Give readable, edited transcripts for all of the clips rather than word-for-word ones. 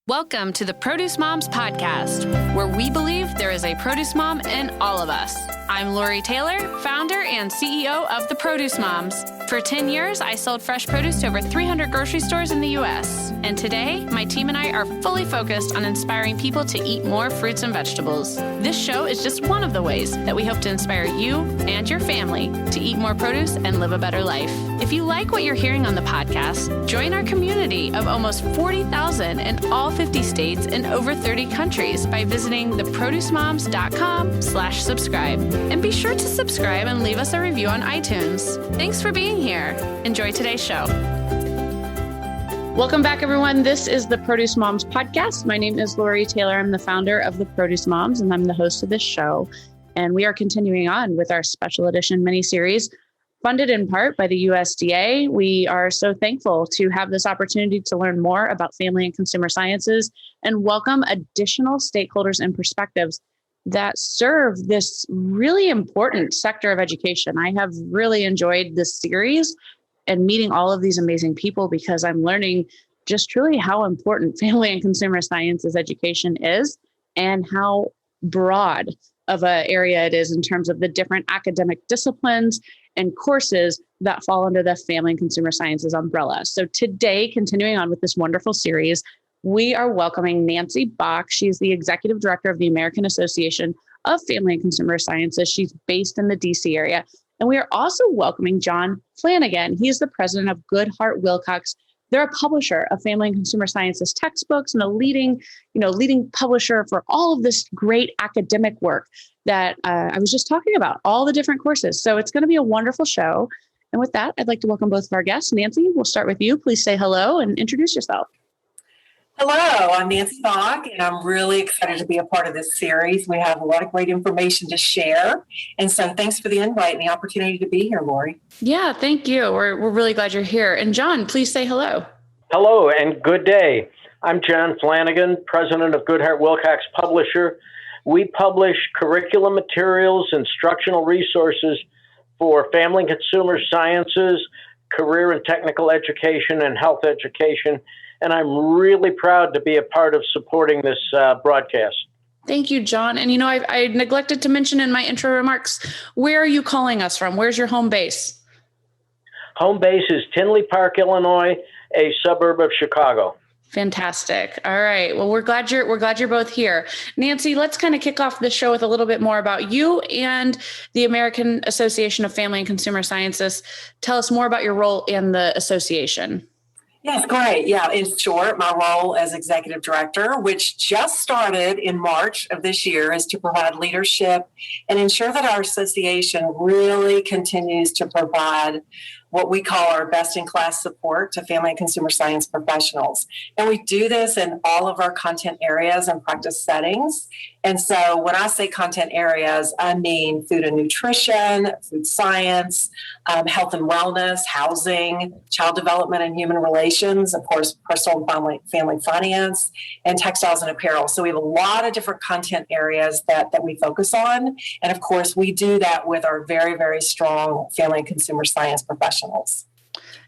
Welcome to the Produce Moms Podcast, where we believe there is a produce mom in all of us. I'm Lori Taylor, founder and CEO of the Produce Moms. For 10 years, I sold fresh produce to over 300 grocery stores in the U.S. And today, my team and I are fully focused on inspiring people to eat more fruits and vegetables. This show is just one of the ways that we hope to inspire you and your family to eat more produce and live a better life. If you like what you're hearing on the podcast, join our community of almost 40,000 in all 50 states and over 30 countries by visiting theproducemoms.com/subscribe. And be sure to subscribe and leave us a review on iTunes. Thanks for being here. Enjoy today's show. Welcome back, everyone. This is the Produce Moms Podcast. My name is Lori Taylor. I'm the founder of the Produce Moms, and I'm the host of this show. And we are continuing on with our special edition mini-series, funded in part by the USDA. We are so thankful to have this opportunity to learn more about family and consumer sciences and welcome additional stakeholders and perspectives that serve this really important sector of education. I have really enjoyed this series and meeting all of these amazing people because I'm learning just truly how important family and consumer sciences education is and how broad of an area it is in terms of the different academic disciplines and courses that fall under the family and consumer sciences umbrella. So today, continuing on with this wonderful series, we are welcoming Nancy Bach. She's the executive director of the American Association of Family and Consumer Sciences. She's based in the DC area. And we are also welcoming John Flanagan. He is the president of Goodhart Willcox. They're a publisher of family and consumer sciences textbooks and a leading publisher for all of this great academic work that I was just talking about, all the different courses. So it's going to be a wonderful show. And with that, I'd like to welcome both of our guests. Nancy, we'll start with you. Please say hello and introduce yourself. Hello, I'm Nancy Bach, and I'm really excited to be a part of this series. We have a lot of great information to share. And so thanks for the invite and the opportunity to be here, Lori. Yeah, thank you. We're really glad you're here. And John, please say hello. Hello, and good day. I'm John Flanagan, president of Goodhart Willcox Publisher. We publish curriculum materials, instructional resources for family and consumer sciences, career and technical education, and health education. And I'm really proud to be a part of supporting this broadcast. Thank you, John. And I neglected to mention in my intro remarks, where are you calling us from? Where's your home base? Home base is Tinley Park, Illinois, a suburb of Chicago. Fantastic. All right. Well, we're glad you're both here. Nancy, let's kind of kick off the show with a little bit more about you and the American Association of Family and Consumer Sciences. Tell us more about your role in the association. Yes, great. Yeah, in short, my role as executive director, which just started in March of this year, is to provide leadership and ensure that our association really continues to provide what we call our best-in-class support to family and consumer science professionals. And we do this in all of our content areas and practice settings. And so when I say content areas, I mean food and nutrition, food science, health and wellness, housing, child development and human relations, of course, personal and family finance, and textiles and apparel. So we have a lot of different content areas that we focus on. And of course, we do that with our very, very strong family and consumer science professionals.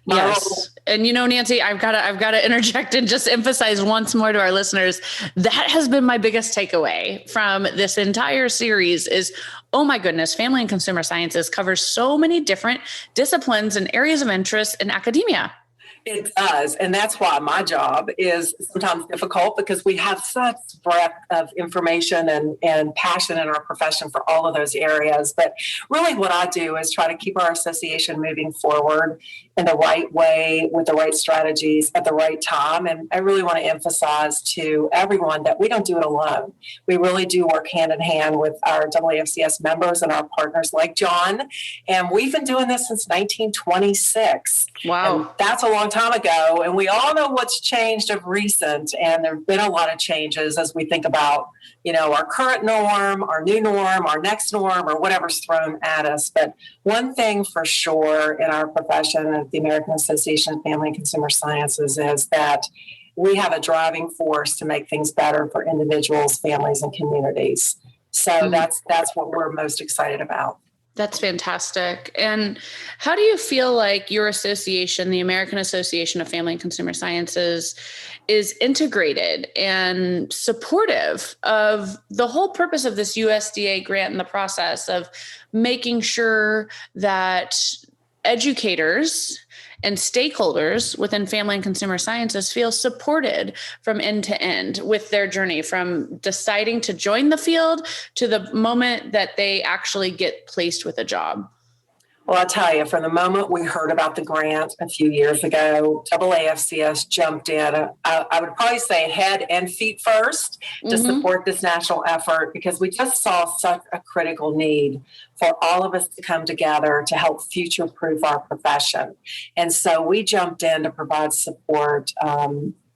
Yes. And Nancy, I've got to interject and just emphasize once more to our listeners, that has been my biggest takeaway from this entire series is, oh my goodness, family and consumer sciences covers so many different disciplines and areas of interest in academia. It does. And that's why my job is sometimes difficult because we have such breadth of information and passion in our profession for all of those areas. But really what I do is try to keep our association moving forward in the right way with the right strategies at the right time. And I really want to emphasize to everyone that we don't do it alone. We really do work hand in hand with our AAFCS members and our partners like John. And we've been doing this since 1926. Wow. And that's a long time ago. And we all know what's changed of recent. And there have been a lot of changes as we think about, our current norm, our new norm, our next norm, or whatever's thrown at us. But one thing for sure in our profession at the American Association of Family and Consumer Sciences is that we have a driving force to make things better for individuals, families, and communities. So that's what we're most excited about. That's fantastic. And how do you feel like your association, the American Association of Family and Consumer Sciences, is integrated and supportive of the whole purpose of this USDA grant and the process of making sure that educators and stakeholders within family and consumer sciences feel supported from end to end with their journey, from deciding to join the field to the moment that they actually get placed with a job? Well, I'll tell you, from the moment we heard about the grant a few years ago, AAFCS jumped in. I would probably say head and feet first to support this national effort, because we just saw such a critical need for all of us to come together to help future-proof our profession. And so we jumped in to provide support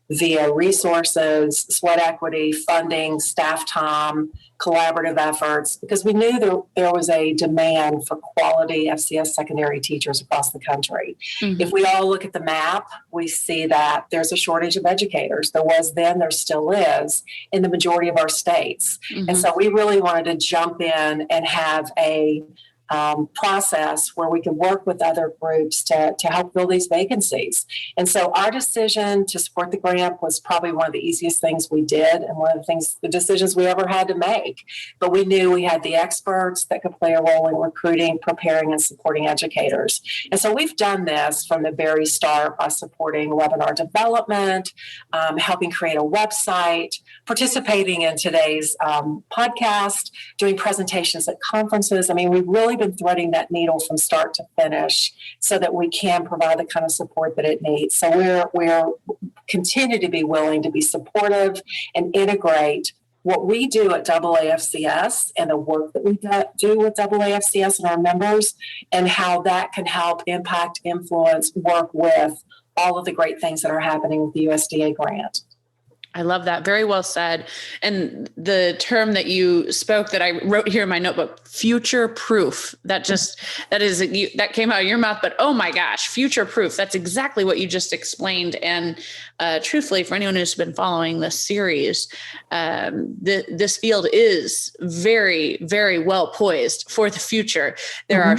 via resources, sweat equity, funding, staff time, collaborative efforts, because we knew there was a demand for quality FCS secondary teachers across the country. If we all look at the map, we see that there's a shortage of educators. There was then, there still is, in the majority of our states. And so we really wanted to jump in and have a process where we can work with other groups to help fill these vacancies. And so our decision to support the grant was probably one of the easiest things we did, and one of the decisions we ever had to make. But we knew we had the experts that could play a role in recruiting, preparing, and supporting educators. And so we've done this from the very start by supporting webinar development, helping create a website, participating in today's podcast, doing presentations at conferences. I mean, we've really been threading that needle from start to finish so that we can provide the kind of support that it needs. So we're continue to be willing to be supportive and integrate what we do at AAFCS and the work that we do with AAFCS and our members, and how that can help impact, influence, work with all of the great things that are happening with the USDA grant. I love that. Very well said. And the term that you spoke that I wrote here in my notebook, future proof, that came out of your mouth, but oh my gosh, future proof. That's exactly what you just explained. And truthfully, for anyone who's been following this series, this field is very, very well poised for the future. There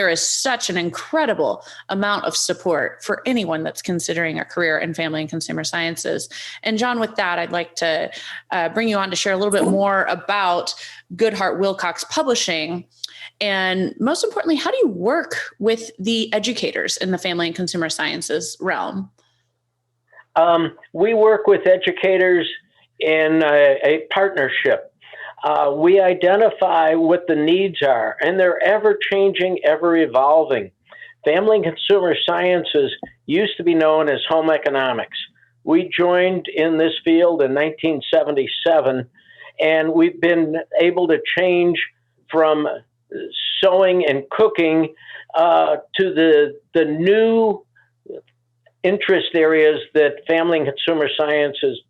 is such an incredible amount of support for anyone that's considering a career in family and consumer sciences. And John, with that, I'd like to bring you on to share a little bit more about Goodheart Willcox Publishing. And most importantly, how do you work with the educators in the family and consumer sciences realm? We work with educators in a partnership. We identify what the needs are, and they're ever changing, ever evolving. Family and consumer sciences used to be known as home economics. We joined in this field in 1977, and we've been able to change from sewing and cooking to the new interest areas that family and consumer sciences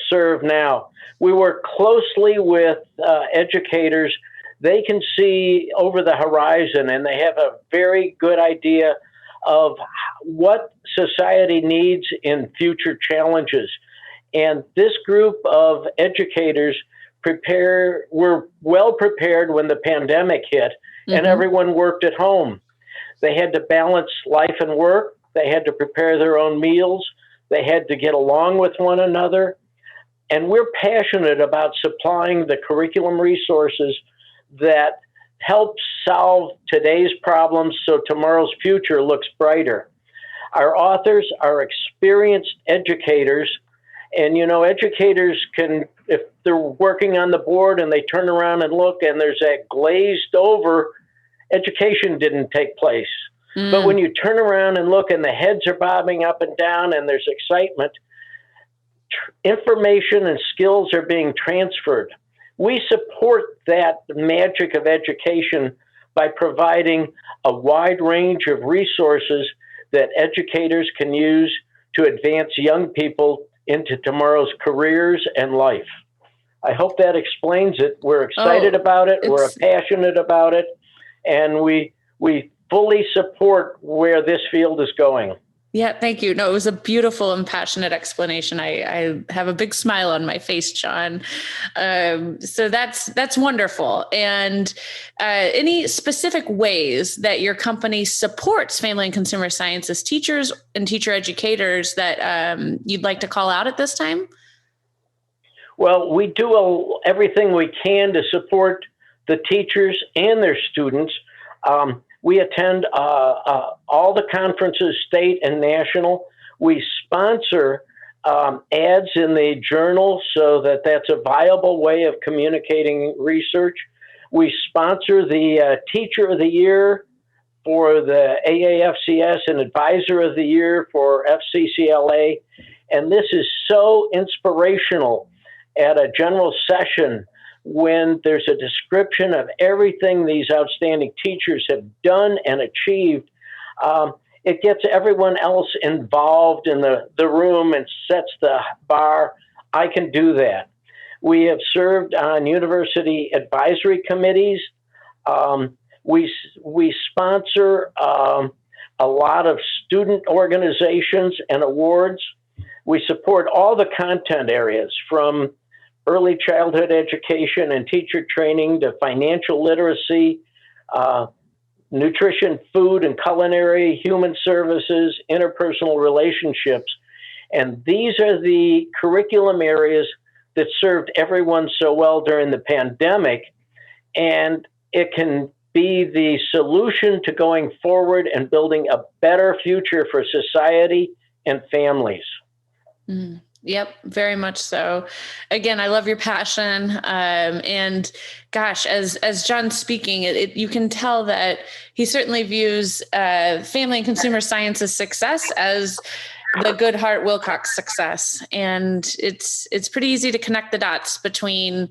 serve now. We work closely with educators. They can see over the horizon, and they have a very good idea of what society needs in future challenges. And this group of educators were well prepared when the pandemic hit and everyone worked at home. They had to balance life and work. They had to prepare their own meals. They had to get along with one another. And we're passionate about supplying the curriculum resources that help solve today's problems so tomorrow's future looks brighter. Our authors are experienced educators, and educators can, if they're working on the board and they turn around and look and there's that glazed over, education didn't take place. But when you turn around and look and the heads are bobbing up and down and there's excitement, information and skills are being transferred. We support that magic of education by providing a wide range of resources that educators can use to advance young people into tomorrow's careers and life. I hope that explains it. We're excited about it. We're passionate about it. And we fully support where this field is going. Yeah, thank you. No, it was a beautiful and passionate explanation. I have a big smile on my face, John. So that's wonderful. And any specific ways that your company supports family and consumer sciences teachers and teacher educators that you'd like to call out at this time? Well, we do everything we can to support the teachers and their students. We attend all the conferences, state and national. We sponsor ads in the journal so that that's a viable way of communicating research. We sponsor the Teacher of the Year for the AAFCS and Advisor of the Year for FCCLA. And this is so inspirational at a general session when there's a description of everything these outstanding teachers have done and achieved. It gets everyone else involved in the room and sets the bar. I can do that. We have served on university advisory committees. We sponsor a lot of student organizations and awards. We support all the content areas from early childhood education and teacher training to financial literacy, nutrition, food and culinary, human services, interpersonal relationships. And these are the curriculum areas that served everyone so well during the pandemic. And it can be the solution to going forward and building a better future for society and families. Mm. Yep, very much so. Again, I love your passion. And gosh, as John's speaking, you can tell that he certainly views family and consumer sciences success as the Goodheart-Willcox success. And it's pretty easy to connect the dots between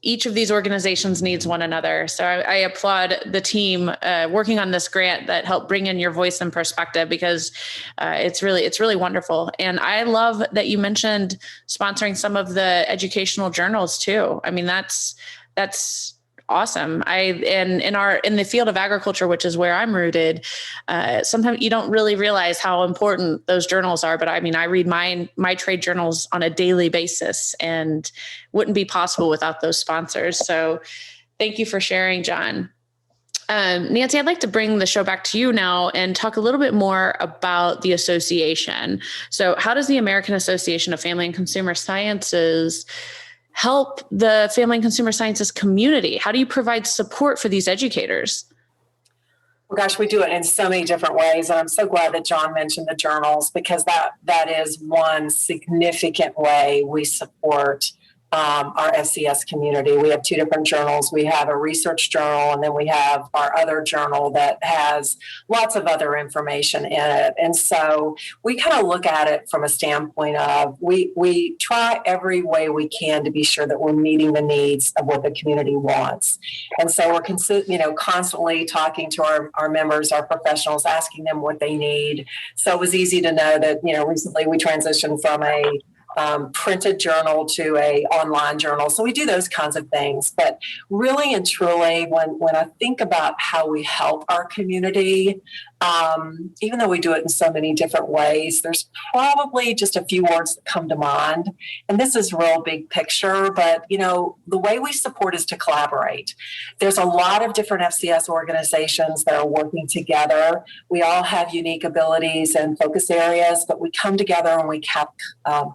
each of these organizations needs one another. So I applaud the team working on this grant that helped bring in your voice and perspective, because it's really wonderful. And I love that you mentioned sponsoring some of the educational journals too. I mean, that's awesome. In the field of agriculture, which is where I'm rooted, sometimes you don't really realize how important those journals are. But I mean, I read my trade journals on a daily basis, and wouldn't be possible without those sponsors. So thank you for sharing, John. Nancy, I'd like to bring the show back to you now and talk a little bit more about the association. So how does the American Association of Family and Consumer Sciences help the family and consumer sciences community? How do you provide support for these educators? Well, gosh, we do it in so many different ways. And I'm so glad that John mentioned the journals, because that is one significant way we support our FCS community. We have two different journals. We have a research journal, and then we have our other journal that has lots of other information in it. And so we kind of look at it from a standpoint of we try every way we can to be sure that we're meeting the needs of what the community wants. And so we're constantly talking to our members, our professionals, asking them what they need. So it was easy to know that, recently we transitioned from a printed journal to a online journal. So we do those kinds of things. But really and truly, when I think about how we help our community, even though we do it in so many different ways, there's probably just a few words that come to mind. And this is real big picture, but the way we support is to collaborate. There's a lot of different FCS organizations that are working together. We all have unique abilities and focus areas, but we come together and we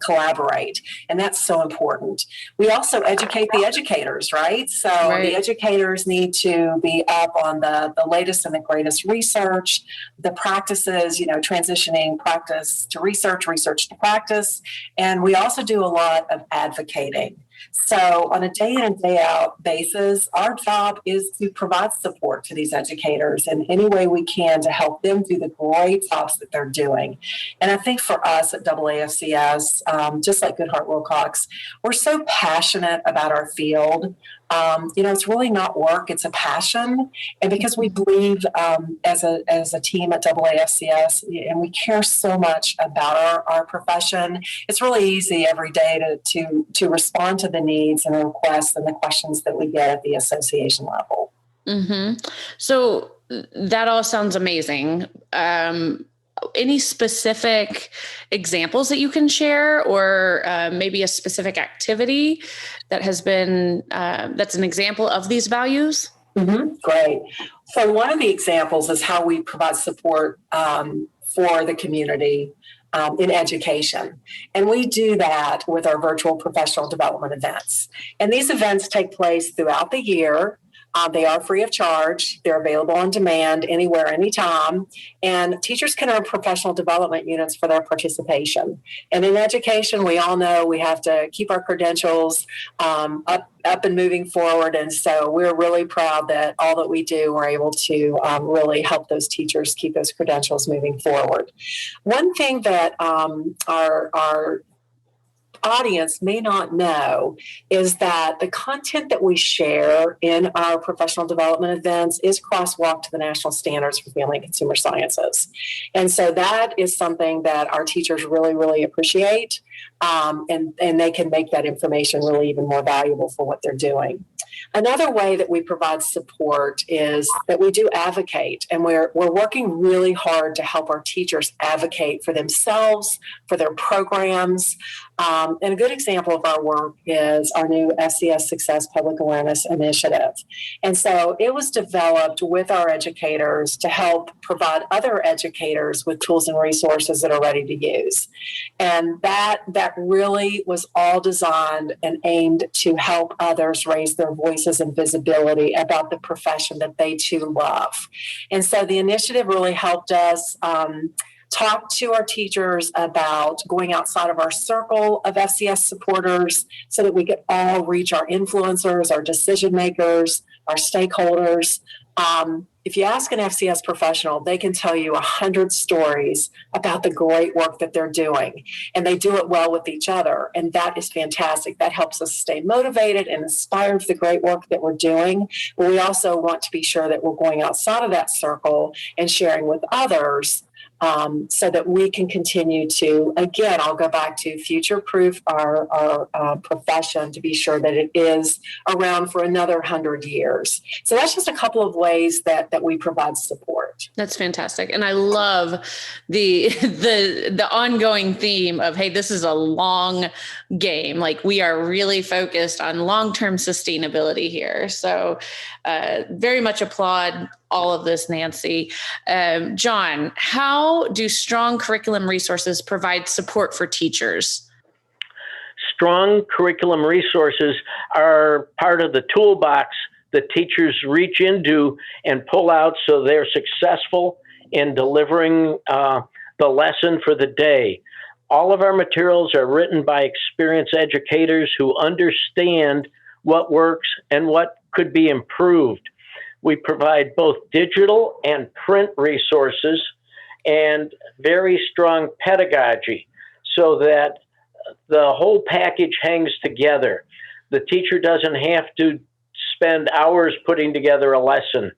collaborate. And that's so important. We also educate the educators, right? So The educators need to be up on the latest and the greatest research, the practices, transitioning practice to research, research to practice. And we also do a lot of advocating. So on a day in and day out basis, our job is to provide support to these educators in any way we can to help them do the great jobs that they're doing. And I think for us at AAFCS, just like Goodheart-Willcox, we're so passionate about our field. It's really not work, it's a passion. And because we believe as a team at AAFCS, and we care so much about our profession, it's really easy every day to respond to the needs and the requests and the questions that we get at the association level. Mm-hmm. So that all sounds amazing. any specific examples that you can share, or maybe a specific activity that has been, that's an example of these values? Great. So one of the examples is how we provide support for the community in education. And we do that with our virtual professional development events. And these events take place throughout the year. They are free of charge. They're available on demand anywhere, anytime. And teachers can earn professional development units for their participation. And in education, we all know we have to keep our credentials up and moving forward. And so we're really proud that all that we do, we're able to really help those teachers keep those credentials moving forward. One thing that our audience may not know is that the content that we share in our professional development events is crosswalked to the national standards for family and consumer sciences. And so that is something that our teachers really, really appreciate. And they can make that information really even more valuable for what they're doing. Another way that we provide support is that we do advocate, and we're working really hard to help our teachers advocate for themselves, for their programs. And a good example of our work is our new FCS Success Public Awareness Initiative. And so it was developed with our educators to help provide other educators with tools and resources that are ready to use. And that really was all designed and aimed to help others raise their voices and visibility about the profession that they too love. And so the initiative really helped us talk to our teachers about going outside of our circle of FCS supporters so that we could all reach our influencers, our decision makers, our stakeholders. If you ask an FCS professional, they can tell you 100 stories about the great work that they're doing, and they do it well with each other. And that is fantastic. That helps us stay motivated and inspired for the great work that we're doing. But we also want to be sure that we're going outside of that circle and sharing with others so that we can continue to, again, I'll go back to future-proof our profession to be sure that it is around for another 100 years. So that's just a couple of ways that we provide support. That's fantastic. And I love the ongoing theme of, hey, this is a long game. Like, we are really focused on long-term sustainability here. So very much applaud all of this, Nancy. John, how do strong curriculum resources provide support for teachers? Strong curriculum resources are part of the toolbox that teachers reach into and pull out so they're successful in delivering the lesson for the day. All of our materials are written by experienced educators who understand what works and what could be improved. We provide both digital and print resources and very strong pedagogy so that the whole package hangs together. The teacher doesn't have to spend hours putting together a lesson.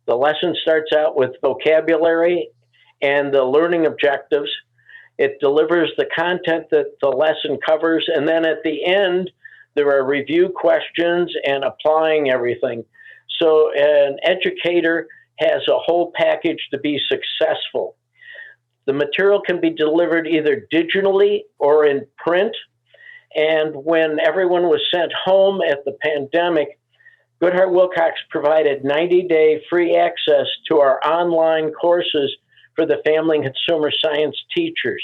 The lesson starts out with vocabulary and the learning objectives. It delivers the content that the lesson covers, and then at the end, there are review questions and applying everything. So an educator has a whole package to be successful. The material can be delivered either digitally or in print. And when everyone was sent home at the pandemic, Goodheart Willcox provided 90-day free access to our online courses for the family and consumer science teachers.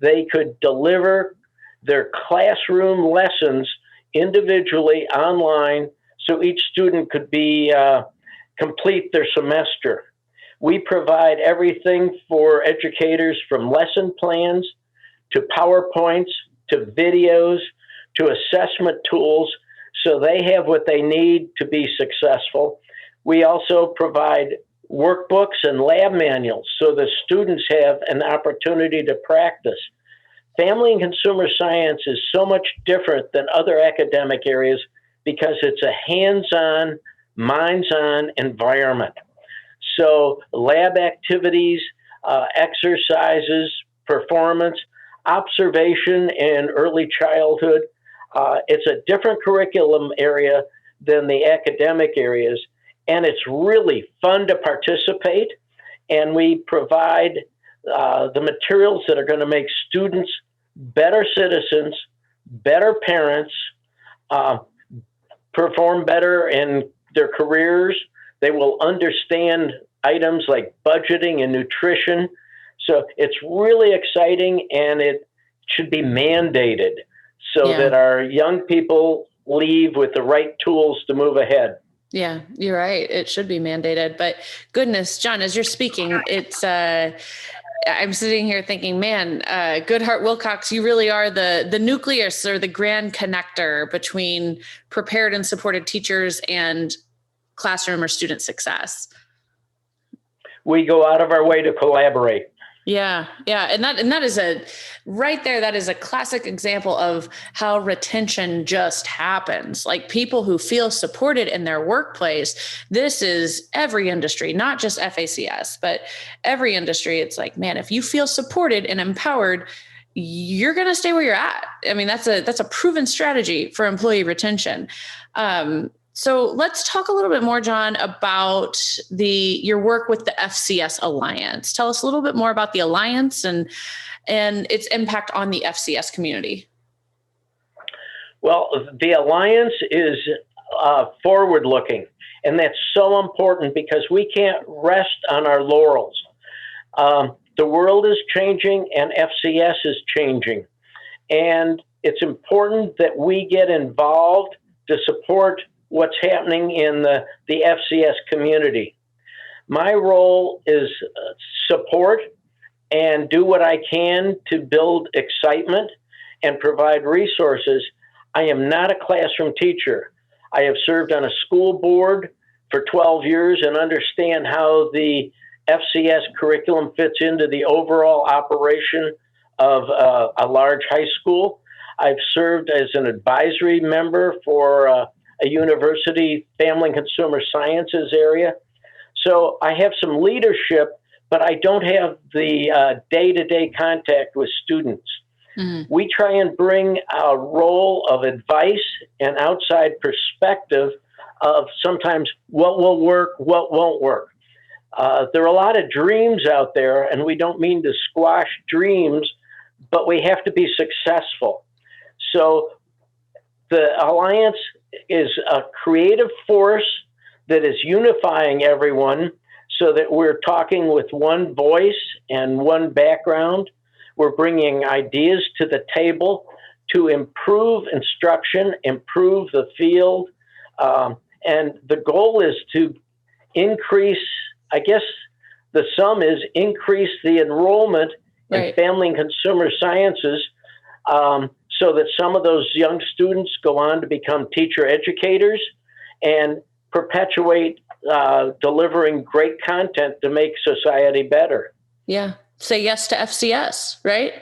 They could deliver their classroom lessons individually online so each student could be complete their semester. We provide everything for educators from lesson plans to PowerPoints to videos to assessment tools so they have what they need to be successful. We also provide workbooks and lab manuals so the students have an opportunity to practice. Family and consumer science is so much different than other academic areas because it's a hands-on, minds-on environment. So lab activities, exercises, performance, observation in early childhood, it's a different curriculum area than the academic areas, and it's really fun to participate. And we provide the materials that are going to make students better citizens, better parents, perform better in their careers. They will understand items like budgeting and nutrition. So it's really exciting, and it should be mandated so that our young people leave with the right tools to move ahead. Yeah, you're right. It should be mandated. But goodness, John, as you're speaking, it's I'm sitting here thinking, man, Goodheart Willcox, you really are the nucleus or the grand connector between prepared and supported teachers and classroom or student success. We go out of our way to collaborate. Yeah. And that is right there. That is a classic example of how retention just happens. Like people who feel supported in their workplace. This is every industry, not just FACS, but every industry. It's like, man, if you feel supported and empowered, you're going to stay where you're at. I mean, that's a proven strategy for employee retention. So let's talk a little bit more, John, about your work with the FCS Alliance. Tell us a little bit more about the Alliance and its impact on the FCS community. Well, the Alliance is forward-looking, and that's so important because we can't rest on our laurels. The world is changing, and FCS is changing, and it's important that we get involved to support what's happening in the FCS community. My role is support and do what I can to build excitement and provide resources. I am not a classroom teacher. I have served on a school board for 12 years and understand how the FCS curriculum fits into the overall operation of a large high school. I've served as an advisory member for a university family and consumer sciences area. So I have some leadership, but I don't have the day-to-day contact with students. Mm-hmm. We try and bring a role of advice and outside perspective of sometimes what will work, what won't work. There are a lot of dreams out there, and we don't mean to squash dreams, but we have to be successful. So the Alliance is a creative force that is unifying everyone so that we're talking with one voice and one background. We're bringing ideas to the table to improve instruction, improve the field, and the goal is to increase, I guess the sum is increase the enrollment in family and consumer sciences, so that some of those young students go on to become teacher educators and perpetuate delivering great content to make society better. Yeah. Say yes to FCS, right?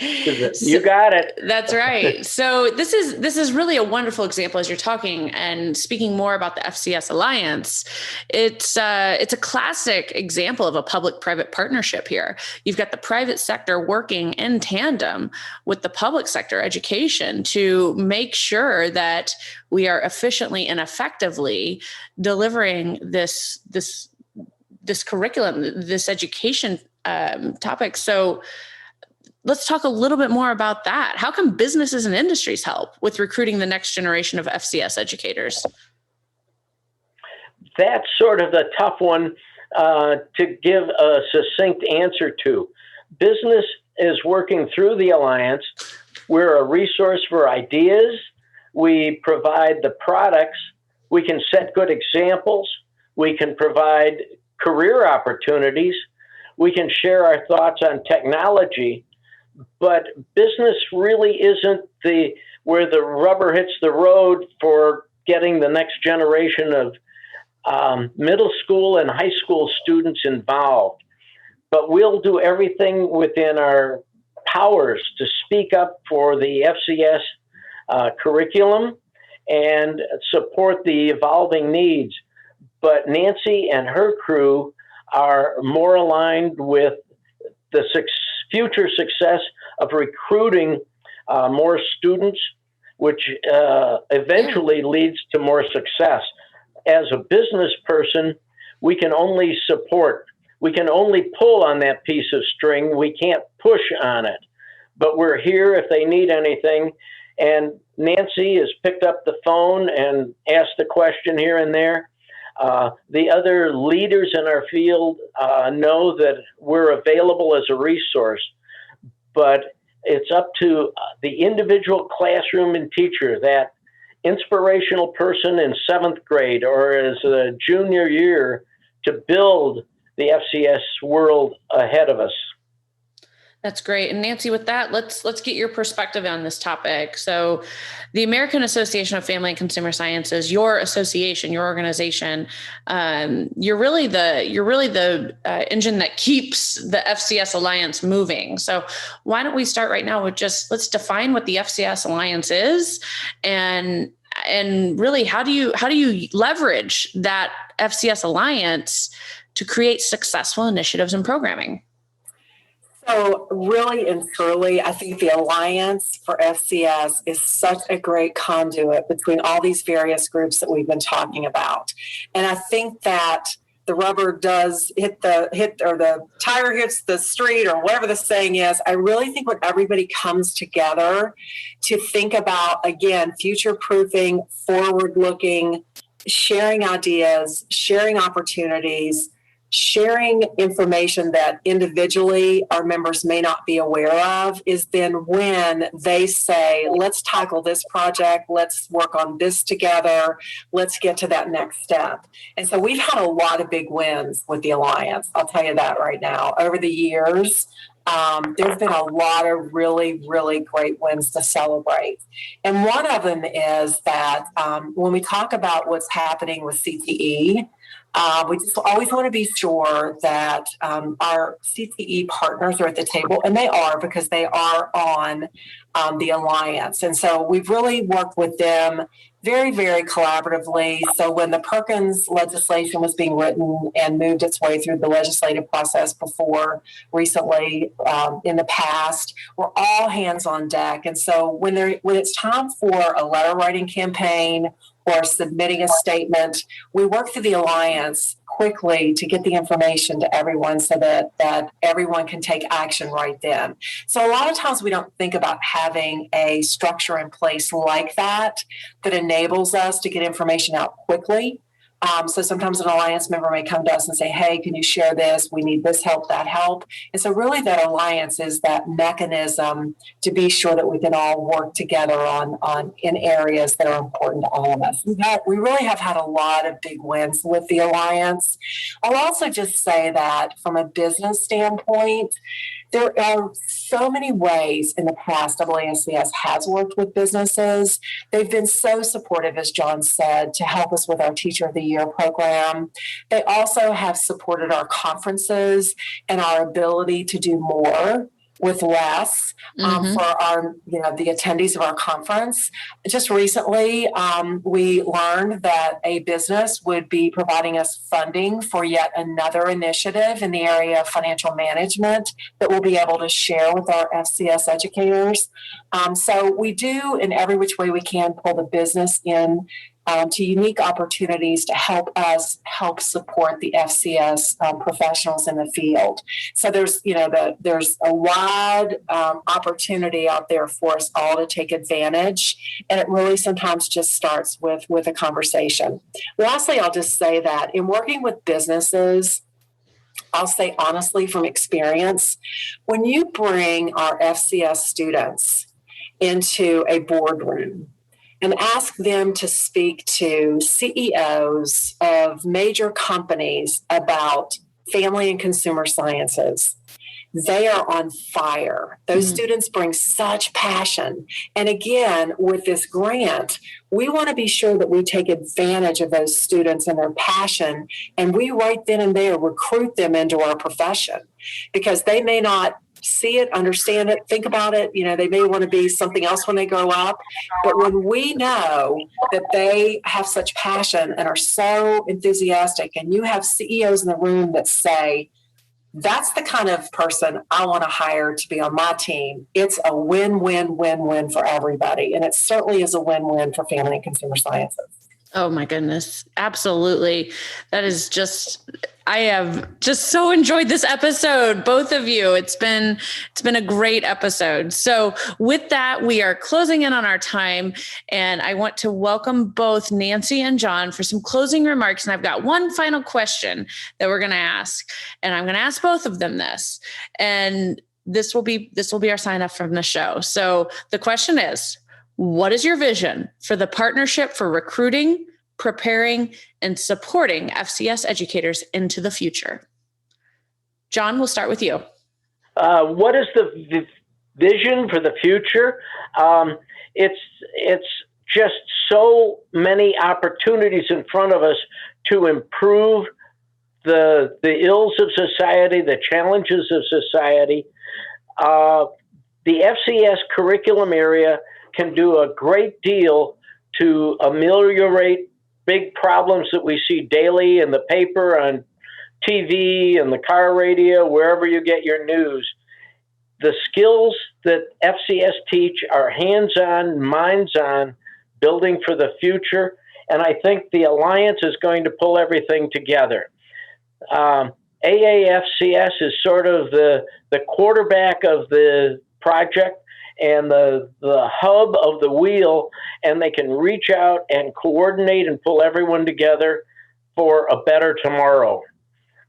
You got it. That's right. So this is really a wonderful example as you're talking and speaking more about the FCS Alliance. It's a classic example of a public-private partnership here. You've got the private sector working in tandem with the public sector education to make sure that we are efficiently and effectively delivering this curriculum, this education topic. So let's talk a little bit more about that. How can businesses and industries help with recruiting the next generation of FCS educators? That's sort of the tough one to give a succinct answer to. Business is working through the Alliance. We're a resource for ideas. We provide the products. We can set good examples. We can provide career opportunities. We can share our thoughts on technology, but business really isn't where the rubber hits the road for getting the next generation of middle school and high school students involved. But we'll do everything within our powers to speak up for the FCS curriculum and support the evolving needs. But Nancy and her crew are more aligned with the future success of recruiting more students, which eventually leads to more success. As a business person, we can only support. we can only pull on that piece of string. We can't push on it, but we're here if they need anything. And Nancy has picked up the phone and asked a question here and there. The other leaders in our field know that we're available as a resource, but it's up to the individual classroom and teacher, that inspirational person in 7th grade or as a junior year, to build the FCS world ahead of us. That's great. And Nancy, with that, let's get your perspective on this topic. So the American Association of Family and Consumer Sciences, your association, your organization, you're really the engine that keeps the FCS Alliance moving. So why don't we start right now with let's define what the FCS Alliance is, and really how do you leverage that FCS Alliance to create successful initiatives and programming? So really and truly, I think the Alliance for FCS is such a great conduit between all these various groups that we've been talking about. And I think that the rubber does hit or the tire hits the street, or whatever the saying is. I really think when everybody comes together to think about, again, future-proofing, forward-looking, sharing ideas, sharing opportunities, sharing information that individually our members may not be aware of, is then when they say, let's tackle this project, let's work on this together, let's get to that next step. And so we've had a lot of big wins with the Alliance. I'll tell you that right now. Over the years, there's been a lot of really, really great wins to celebrate. And one of them is that when we talk about what's happening with CTE, we just always want to be sure that our CTE partners are at the table, and they are, because they are on the Alliance. And so we've really worked with them very, very collaboratively. So when the Perkins legislation was being written and moved its way through the legislative process before recently in the past, we're all hands on deck. And so when it's time for a letter writing campaign or submitting a statement, we work through the Alliance quickly to get the information to everyone so that everyone can take action right then. So a lot of times we don't think about having a structure in place like that enables us to get information out quickly. So sometimes an Alliance member may come to us and say, hey, can you share this? We need this help, that help. And so really that Alliance is that mechanism to be sure that we can all work together in areas that are important to all of us. We really have had a lot of big wins with the Alliance. I'll also just say that from a business standpoint, there are so many ways in the past AASCS has worked with businesses. They've been so supportive, as John said, to help us with our Teacher of the Year program. They also have supported our conferences and our ability to do more with less for our, the attendees of our conference. Just recently, we learned that a business would be providing us funding for yet another initiative in the area of financial management that we'll be able to share with our FCS educators. So we do, in every which way we can, pull the business in to unique opportunities to help us help support the FCS professionals in the field. So there's a wide opportunity out there for us all to take advantage, and it really sometimes just starts with a conversation. Lastly, I'll just say that in working with businesses, I'll say honestly from experience, when you bring our FCS students into a boardroom and ask them to speak to CEOs of major companies about family and consumer sciences, they are on fire. Those students bring such passion. And again, with this grant, we want to be sure that we take advantage of those students and their passion, and we right then and there recruit them into our profession, because they may not see it, understand it, think about it. They may want to be something else when they grow up. But when we know that they have such passion and are so enthusiastic, and you have CEOs in the room that say, that's the kind of person I want to hire to be on my team, it's a win-win-win-win for everybody. And it certainly is a win-win for family and consumer sciences. Oh my goodness. Absolutely. That is I have just so enjoyed this episode, both of you. It's been a great episode. So with that, we are closing in on our time, and I want to welcome both Nancy and John for some closing remarks. And I've got one final question that we're going to ask, and I'm going to ask both of them this, and this will be our sign off from the show. So the question is, what is your vision for the partnership for recruiting, preparing, and supporting FCS educators into the future? John, we'll start with you. What is the vision for the future? It's just so many opportunities in front of us to improve the ills of society, the challenges of society. The FCS curriculum area can do a great deal to ameliorate big problems that we see daily in the paper, on TV, and the car radio, wherever you get your news. The skills that FCS teach are hands-on, minds-on, building for the future, and I think the Alliance is going to pull everything together. AAFCS is sort of the quarterback of the project and the hub of the wheel, and they can reach out and coordinate and pull everyone together for a better tomorrow.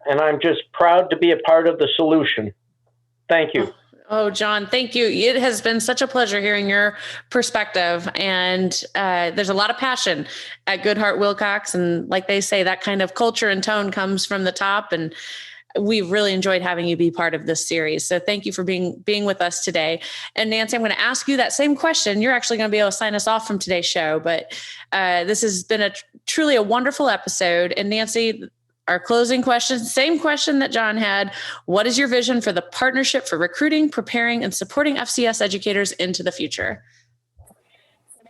And I'm just proud to be a part of the solution. Thank you. Oh, John, thank you. It has been such a pleasure hearing your perspective. And there's a lot of passion at Goodheart Willcox. And like they say, that kind of culture and tone comes from the top. And we've really enjoyed having you be part of this series. So thank you for being with us today. And Nancy, I'm going to ask you that same question. You're actually going to be able to sign us off from today's show, but this has been truly a wonderful episode. And Nancy, our closing question, same question that John had. What is your vision for the partnership for recruiting, preparing, and supporting FCS educators into the future?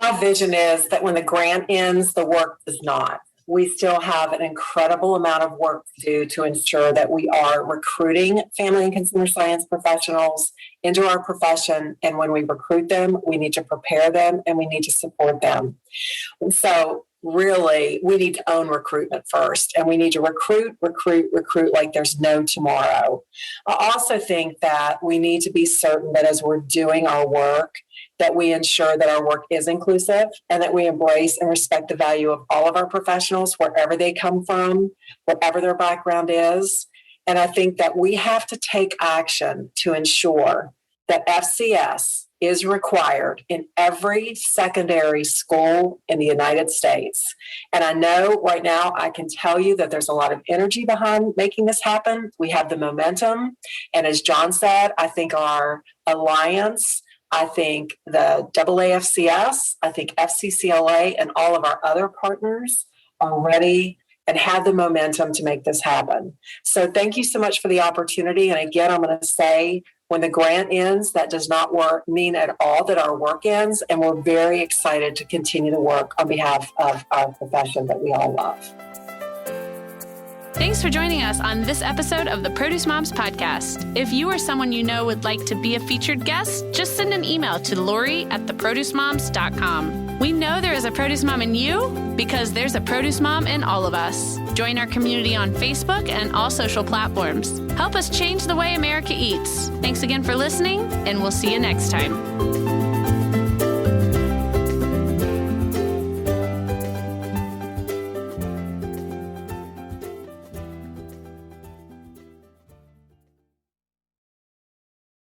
My vision is that when the grant ends, the work does not. We still have an incredible amount of work to do to ensure that we are recruiting family and consumer science professionals into our profession. And when we recruit them, we need to prepare them and we need to support them. So really, we need to own recruitment first, and we need to recruit like there's no tomorrow. I also think that we need to be certain that as we're doing our work, that we ensure that our work is inclusive and that we embrace and respect the value of all of our professionals, wherever they come from, whatever their background is. And I think that we have to take action to ensure that FCS is required in every secondary school in the United States. And I know right now I can tell you that there's a lot of energy behind making this happen. We have the momentum. And as John said, I think our alliance, I think the AAFCS, I think FCCLA, and all of our other partners are ready and have the momentum to make this happen. So thank you so much for the opportunity. And again, I'm going to say, when the grant ends, that does not mean at all that our work ends. And we're very excited to continue to work on behalf of our profession that we all love. Thanks for joining us on this episode of the Produce Moms Podcast. If you or someone you know would like to be a featured guest, just send an email to Lori@theproducemoms.com. We know there is a produce mom in you because there's a produce mom in all of us. Join our community on Facebook and all social platforms. Help us change the way America eats. Thanks again for listening, and we'll see you next time.